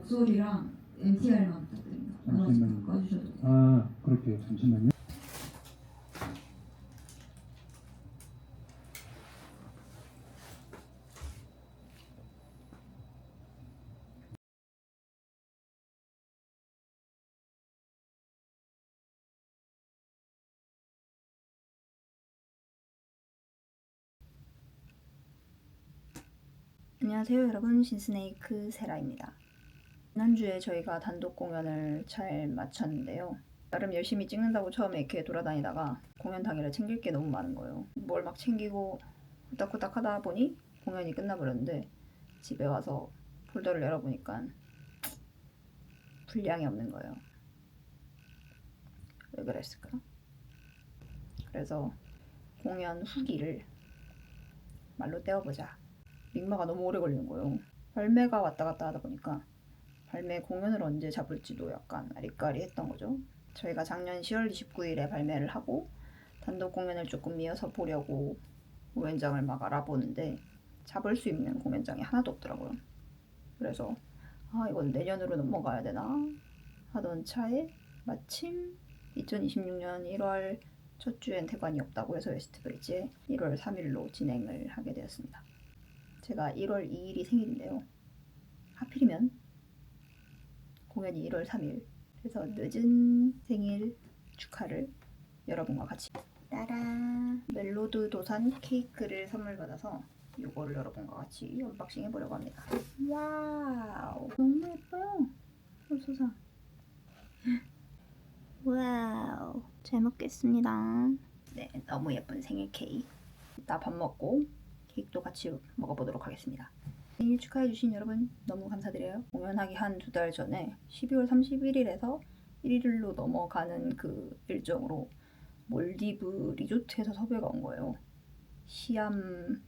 목소리랑 NTR만 부탁드립니다. 나머지 바꿔주셔도 돼요. 아, 그렇게 잠시만요. 안녕하세요 여러분, 신스네이크 세라입니다. 지난주에 저희가 단독 공연을 잘 마쳤는데요. 나름 열심히 찍는다고 처음에 이렇게 돌아다니다가 공연 당일에 챙길 게 너무 많은 거예요. 뭘 막 챙기고 후딱후딱 하다 보니 공연이 끝나버렸는데 집에 와서 폴더를 열어보니까 분량이 없는 거예요. 왜 그랬을까? 그래서 공연 후기를 말로 떼어보자. 믹마가 너무 오래 걸리는 거예요. 발매가 왔다 갔다 하다 보니까 발매 공연을 언제 잡을지도 약간 아리까리했던 거죠. 저희가 작년 10월 29일에 발매를 하고 단독 공연을 조금 이어서 보려고 공연장을 막 알아보는데 잡을 수 있는 공연장이 하나도 없더라고요. 그래서 이건 내년으로 넘어가야 되나 하던 차에 마침 2026년 1월 첫 주엔 대관이 없다고 해서 웨스트 브릿지에 1월 3일로 진행을 하게 되었습니다. 제가 1월 2일이 생일인데요. 하필이면 공연이 1월 3일. 그래서 늦은 생일 축하를 여러분과 같이 따란 멜로드 도산 케이크를 선물 받아서 이거를 여러분과 같이 언박싱 해보려고 합니다. 와우, 너무 예뻐요. 세상. 와우, 잘 먹겠습니다. 네, 너무 예쁜 생일 케이크. 이따 밥 먹고 케이크도 같이 먹어보도록 하겠습니다. 생일 축하해주신 여러분 너무 감사드려요. 공연하기 한 2달 전에 12월 31일에서 1일로 넘어가는 그 일정으로 몰디브 리조트에서 섭외가 온 거예요. 시암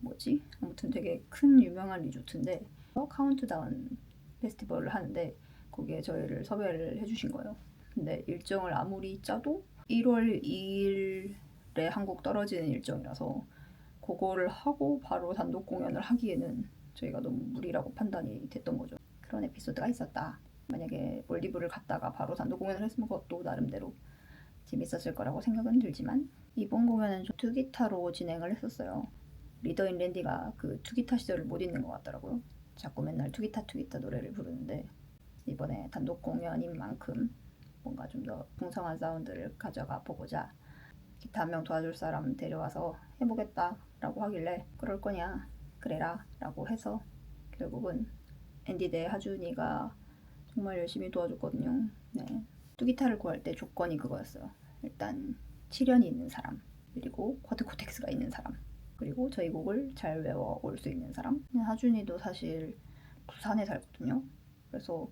뭐지? 아무튼 되게 큰 유명한 리조트인데 카운트다운 페스티벌을 하는데 거기에 저희를 섭외를 해주신 거예요. 근데 일정을 아무리 짜도 1월 2일에 한국 떨어지는 일정이라서 그거를 하고 바로 단독 공연을 하기에는 저희가 너무 무리라고 판단이 됐던 거죠. 그런 에피소드가 있었다. 만약에 몰디브를 갔다가 바로 단독 공연을 했으면 그것도 나름대로 재밌었을 거라고 생각은 들지만 이번 공연은 좀 투기타로 진행을 했었어요. 리더인 랜디가 그 투기타 시절을 못 잊는 것 같더라고요. 자꾸 맨날 투기타 노래를 부르는데 이번에 단독 공연인 만큼 뭔가 좀 더 풍성한 사운드를 가져가 보고자 기타 한 명 도와줄 사람 데려와서 해보겠다 라고 하길래 그럴 거냐 그래라 라고 해서 결국은 앤디 대 하준이가 정말 열심히 도와줬거든요. 네. 뚜기타를 구할 때 조건이 그거였어요. 일단 7연이 있는 사람, 그리고 쿼드 코텍스가 있는 사람, 그리고 저희 곡을 잘 외워올 수 있는 사람. 하준이도 사실 부산에 살거든요. 그래서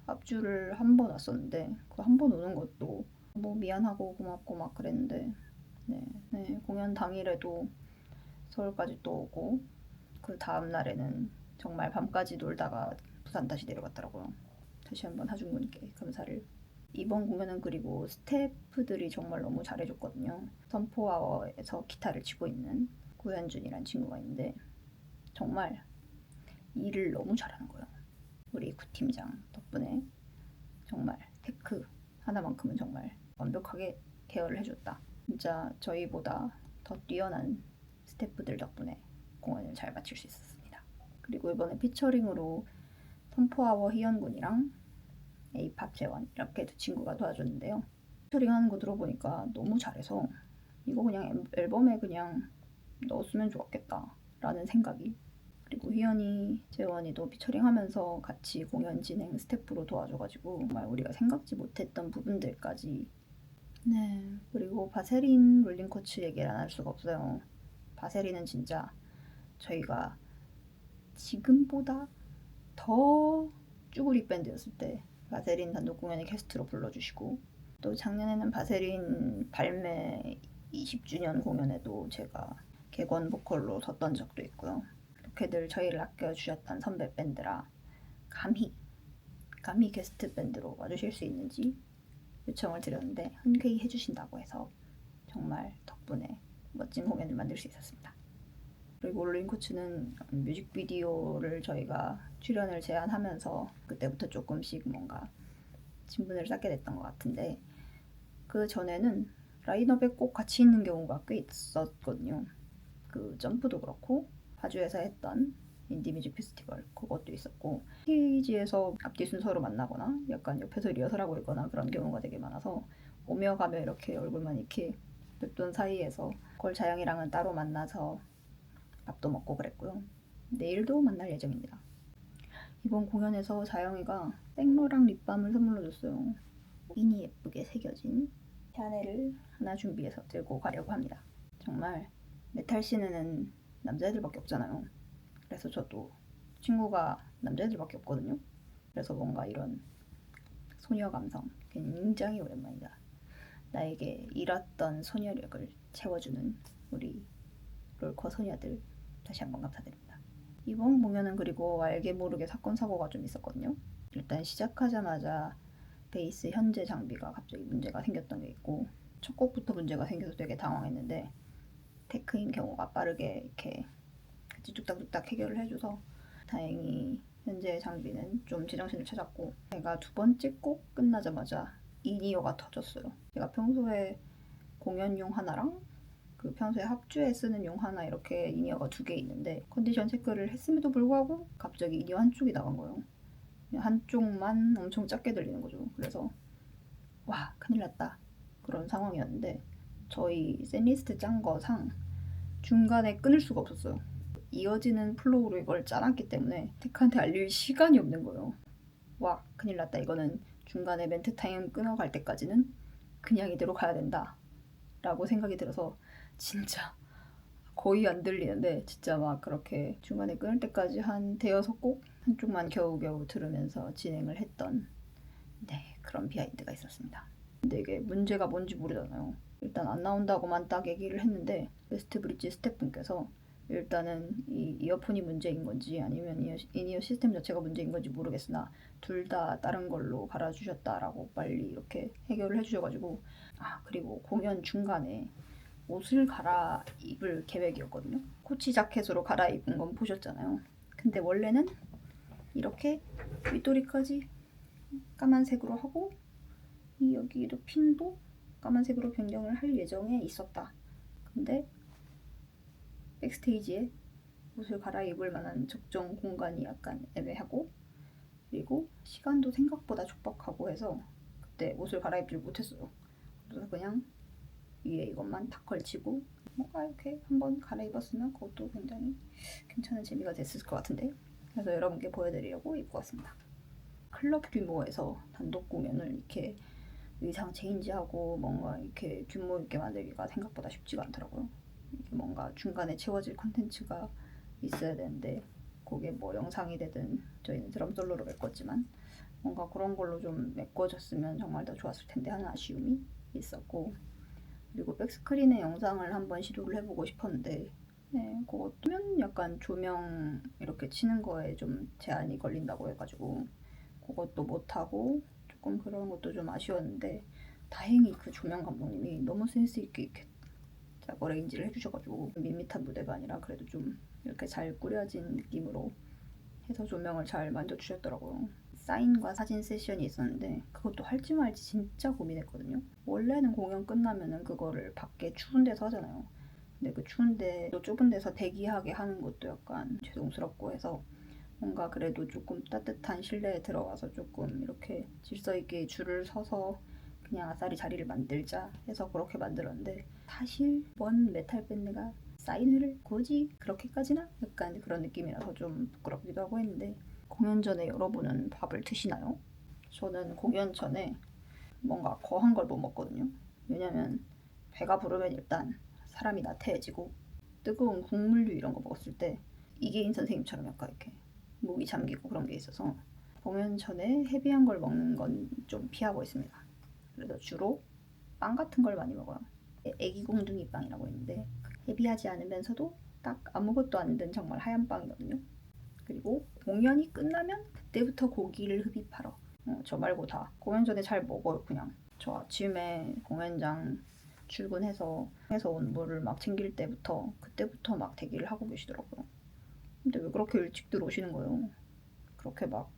합주를 한 번 왔었는데 그 한 번 오는 것도 뭐 미안하고 고맙고 막 그랬는데 네, 공연 당일에도 서울까지 또 오고 그 다음 날에는 정말 밤까지 놀다가 부산 다시 내려갔더라고요. 다시 한번 하준 분께 감사를. 이번 공연은 그리고 스태프들이 정말 너무 잘해줬거든요. 선포아워에서 기타를 치고 있는 구현준이란 친구가 있는데 정말 일을 너무 잘하는 거예요. 우리 구팀장 덕분에 정말 테크 하나만큼은 정말 완벽하게 케어를 해줬다. 진짜 저희보다 더 뛰어난 스태프들 덕분에 공연을 잘 마칠 수 있었습니다. 그리고 이번에 피처링으로 선포아워 희연군이랑 에이팝 재원 이렇게 두 친구가 도와줬는데요. 피처링하는 거 들어보니까 너무 잘해서 이거 그냥 앨범에 그냥 넣었으면 좋았겠다 라는 생각이. 그리고 희연이, 재원이도 피처링하면서 같이 공연 진행 스태프로 도와줘가지고 정말 우리가 생각지 못했던 부분들까지. 네, 그리고 바세린 롤링코츠 얘기를 안 할 수가 없어요. 바세린은 진짜 저희가 지금보다 더 쭈구리 밴드였을 때 바세린 단독 공연에 게스트로 불러주시고, 또 작년에는 바세린 발매 20주년 공연에도 제가 객원 보컬로 섰던 적도 있고요. 이렇게들 저희를 아껴주셨던 선배 밴드라 감히 게스트 밴드로 와주실 수 있는지 요청을 드렸는데 흔쾌히 해주신다고 해서 정말 덕분에 멋진 공연을 만들 수 있었습니다. 그리고 올린 코츠는 뮤직비디오를 저희가 출연을 제안하면서 그때부터 조금씩 뭔가 친분을 쌓게 됐던 것 같은데, 그 전에는 라인업에 꼭 같이 있는 경우가 꽤 있었거든요. 그 점프도 그렇고 파주에서 했던 인디뮤직 페스티벌 그것도 있었고, 스테이지에서 앞뒤 순서로 만나거나 약간 옆에서 리허설하고 있거나 그런 경우가 되게 많아서 오며 가며 이렇게 얼굴만 이렇게 뵙던 사이에서 걸 자영이랑은 따로 만나서 밥도 먹고 그랬고요. 내일도 만날 예정입니다. 이번 공연에서 자영이가 생로랑 립밤을 선물로 줬어요. 인이 예쁘게 새겨진 샤넬을 하나 준비해서 들고 가려고 합니다. 정말 메탈 씬에는 남자애들밖에 없잖아요. 그래서 저도 친구가 남자애들밖에 없거든요. 그래서 뭔가 이런 소녀 감성 굉장히 오랜만이다. 나에게 잃었던 소녀력을 채워주는 우리 롤커 소녀들 다시 한번 감사드립니다. 이번 공연은 그리고 알게 모르게 사건 사고가 좀 있었거든요. 일단 시작하자마자 베이스 현재 장비가 갑자기 문제가 생겼던 게 있고, 첫 곡부터 문제가 생겨서 되게 당황했는데 테크인 경우가 빠르게 이렇게 같이 뚝딱뚝딱 해결을 해줘서 다행히 현재 장비는 좀 제정신을 찾았고, 제가 두 번째 곡 끝나자마자 인이어가 터졌어요. 제가 평소에 공연용 하나랑 그 평소에 합주에 쓰는 용 하나 이렇게 인이어가 두 개 있는데, 컨디션 체크를 했음에도 불구하고 갑자기 인이어 한쪽이 나간 거예요. 한쪽만 엄청 작게 들리는 거죠. 그래서 와 큰일 났다 그런 상황이었는데, 저희 셋리스트 짠 거상 중간에 끊을 수가 없었어요. 이어지는 플로우로 이걸 짜놨기 때문에 테크한테 알릴 시간이 없는 거예요. 와 큰일 났다, 이거는 중간에 멘트 타임 끊어갈 때까지는 그냥 이대로 가야 된다 라고 생각이 들어서 진짜 거의 안 들리는데, 진짜 막 그렇게 중간에 끊을 때까지 한 대여섯 곡 한쪽만 겨우겨우 들으면서 진행을 했던 그런 비하인드가 있었습니다. 근데 이게 문제가 뭔지 모르잖아요. 일단 안 나온다고만 딱 얘기를 했는데 베스트 브릿지 스태프분께서 일단은 이 이어폰이 문제인 건지 아니면 인이어 시스템 자체가 문제인 건지 모르겠으나 둘 다 다른 걸로 갈아주셨다라고 빨리 이렇게 해결을 해주셔가지고, 그리고 공연 중간에 옷을 갈아입을 계획이었거든요. 코치 자켓으로 갈아입은 건 보셨잖아요. 근데 원래는 이렇게 윗도리까지 까만색으로 하고 이 여기도 핀도 까만색으로 변경을 할 예정에 있었다. 근데 백스테이지에 옷을 갈아입을 만한 적정 공간이 약간 애매하고, 그리고 시간도 생각보다 촉박하고 해서 그때 옷을 갈아입질 못했어요. 그래서 그냥 위에 이것만 탁 걸치고 뭔가 이렇게 한번 갈아입었으면 그것도 굉장히 괜찮은 재미가 됐을 것 같은데, 그래서 여러분께 보여드리려고 입고 왔습니다. 클럽 규모에서 단독 공연을 이렇게 의상 체인지하고 뭔가 이렇게 규모 있게 만들기가 생각보다 쉽지가 않더라고요. 이게 뭔가 중간에 채워질 콘텐츠가 있어야 되는데, 그게 뭐 영상이 되든 저희는 드럼 솔로로 메꿨지만 뭔가 그런 걸로 좀 메꿔졌으면 정말 더 좋았을 텐데 하는 아쉬움이 있었고, 그리고 백스크린의 영상을 한번 시도를 해보고 싶었는데 그것도면 약간 조명 이렇게 치는 거에 좀 제한이 걸린다고 해가지고 그것도 못하고 조금 그런 것도 좀 아쉬웠는데, 다행히 그 조명 감독님이 너무 센스 있게 이렇게 어레인지를 해주셔가지고 밋밋한 무대가 아니라 그래도 좀 이렇게 잘 꾸려진 느낌으로 해서 조명을 잘 만져주셨더라고요. 사인과 사진 세션이 있었는데 그것도 할지 말지 진짜 고민했거든요. 원래는 공연 끝나면은 그거를 밖에 추운 데서 하잖아요. 근데 그 추운데 또 좁은 데서 대기하게 하는 것도 약간 죄송스럽고 해서 뭔가 그래도 조금 따뜻한 실내에 들어가서 조금 이렇게 질서 있게 줄을 서서 그냥 아싸리 자리를 만들자 해서 그렇게 만들었는데, 사실 원 메탈 밴드가 사인회를 굳이 그렇게까지나? 약간 그런 느낌이라서 좀 부끄럽기도 하고 했는데, 공연 전에 여러분은 밥을 드시나요? 저는 공연 전에 뭔가 거한 걸 못 먹거든요. 왜냐면 배가 부르면 일단 사람이 나태해지고 뜨거운 국물류 이런 거 먹었을 때 이계인 선생님처럼 약간 이렇게 목이 잠기고 그런 게 있어서 공연 전에 헤비한 걸 먹는 건 좀 피하고 있습니다. 그래서 주로 빵 같은 걸 많이 먹어요. 애기 공둥이 빵이라고 있는데 헤비하지 않으면서도 딱 아무것도 안 든 정말 하얀 빵이거든요. 그리고 공연이 끝나면 그때부터 고기를 흡입하러 저 말고 다 공연 전에 잘 먹어요. 그냥 저 아침에 공연장 출근해서 온 물을 막 챙길 그때부터 막 대기를 하고 계시더라고요. 근데 왜 그렇게 일찍 들어오시는 거예요? 그렇게 막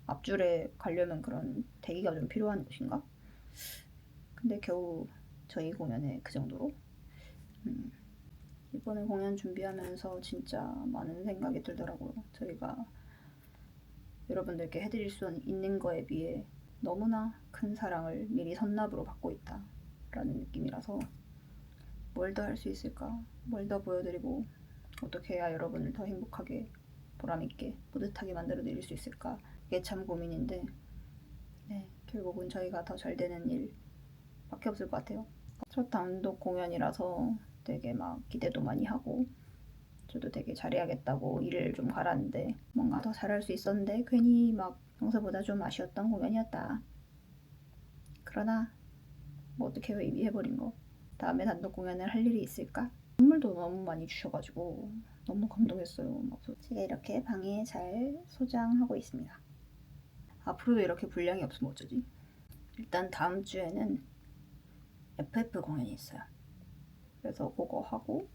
앞줄에 가려면 그런 대기가 좀 필요한 곳인가? 근데 겨우 저희 공연에 그 정도로 이번에 공연 준비하면서 진짜 많은 생각이 들더라고요. 저희가 여러분들께 해드릴 수 있는 거에 비해 너무나 큰 사랑을 미리 선납으로 받고 있다 라는 느낌이라서 뭘 더 할 수 있을까? 뭘 더 보여드리고 어떻게 해야 여러분을 더 행복하게 보람있게 뿌듯하게 만들어 드릴 수 있을까? 이게 참 고민인데 네, 결국은 저희가 더 잘 되는 일밖에 없을 것 같아요. 첫 단독 공연이라서 되게 막 기대도 많이 하고 저도 되게 잘해야겠다고 일을 좀 갈았는데 뭔가 더 잘할 수 있었는데 괜히 막 평소보다 좀 아쉬웠던 공연이었다. 그러나 뭐 어떻게 해요, 이미 해버린 거. 다음에 단독 공연을 할 일이 있을까? 선물도 너무 많이 주셔가지고 너무 감동했어요. 제가 이렇게 방에 잘 소장하고 있습니다. 앞으로도 이렇게 분량이 없으면 어쩌지? 일단 다음 주에는 FF 공연이 있어요. 그래서 그거 하고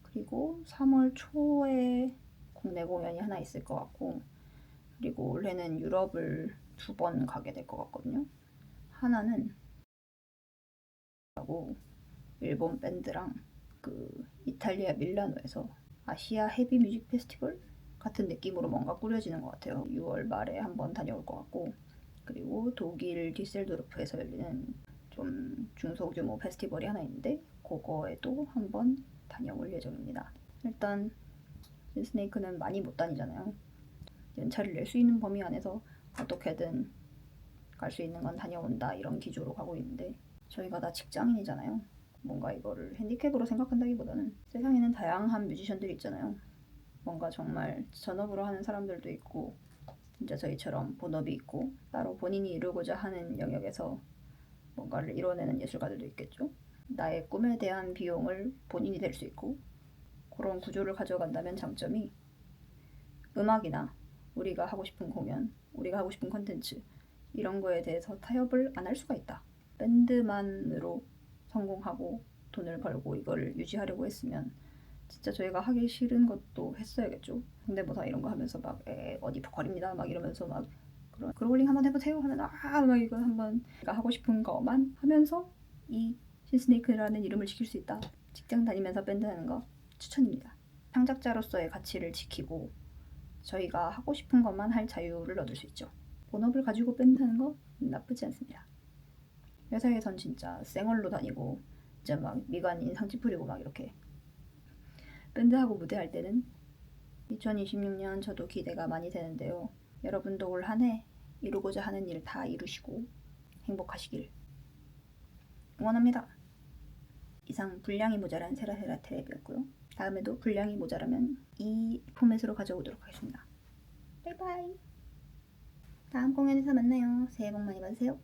그리고 3월 초에 국내 공연이 하나 있을 것 같고 그리고 올해는 유럽을 2번 가게 될 것 같거든요. 하나는 하고 일본 밴드랑 그 이탈리아 밀라노에서 아시아 헤비 뮤직 페스티벌 같은 느낌으로 뭔가 꾸려지는 것 같아요. 6월 말에 한번 다녀올 것 같고 그리고 독일 디셀도르프에서 열리는 좀 중소규모 페스티벌이 하나 있는데 그거에도 한번 다녀올 예정입니다. 일단 스네이크는 많이 못 다니잖아요. 연차를 낼 수 있는 범위 안에서 어떻게든 갈 수 있는 건 다녀온다 이런 기조로 가고 있는데 저희가 다 직장인이잖아요. 뭔가 이거를 핸디캡으로 생각한다기보다는 세상에는 다양한 뮤지션들이 있잖아요. 뭔가 정말 전업으로 하는 사람들도 있고 진짜 저희처럼 본업이 있고 따로 본인이 이루고자 하는 영역에서 뭔가를 이뤄내는 예술가들도 있겠죠. 나의 꿈에 대한 비용을 본인이 될 수 있고 그런 구조를 가져간다면 장점이 음악이나 우리가 하고 싶은 공연, 우리가 하고 싶은 콘텐츠 이런 거에 대해서 타협을 안 할 수가 있다. 밴드만으로 성공하고 돈을 벌고 이거를 유지하려고 했으면 진짜 저희가 하기 싫은 것도 했어야겠죠. 성대모사 이런 거 하면서 막 어디 보컬입니다 막 이러면서 막 그런 그롤링 한번 해보세요 하면 막 이거 한번 내가 하고 싶은 거만 하면서 이 신스네이크라는 이름을 지킬 수 있다. 직장 다니면서 밴드 하는 거 추천입니다. 창작자로서의 가치를 지키고 저희가 하고 싶은 것만 할 자유를 얻을 수 있죠. 본업을 가지고 밴드 하는 거 나쁘지 않습니다. 회사에선 진짜 쌩얼로 다니고 진짜 막 미간 인상 찌푸리고 막 이렇게 밴드하고 무대할 때는 2026년 저도 기대가 많이 되는데요. 여러분도 올 한 해 이루고자 하는 일 다 이루시고 행복하시길 응원합니다. 이상 분량이 모자란 세라세라 테레비였고요. 다음에도 분량이 모자라면 이 포맷으로 가져오도록 하겠습니다. 바이바이. 다음 공연에서 만나요. 새해 복 많이 받으세요.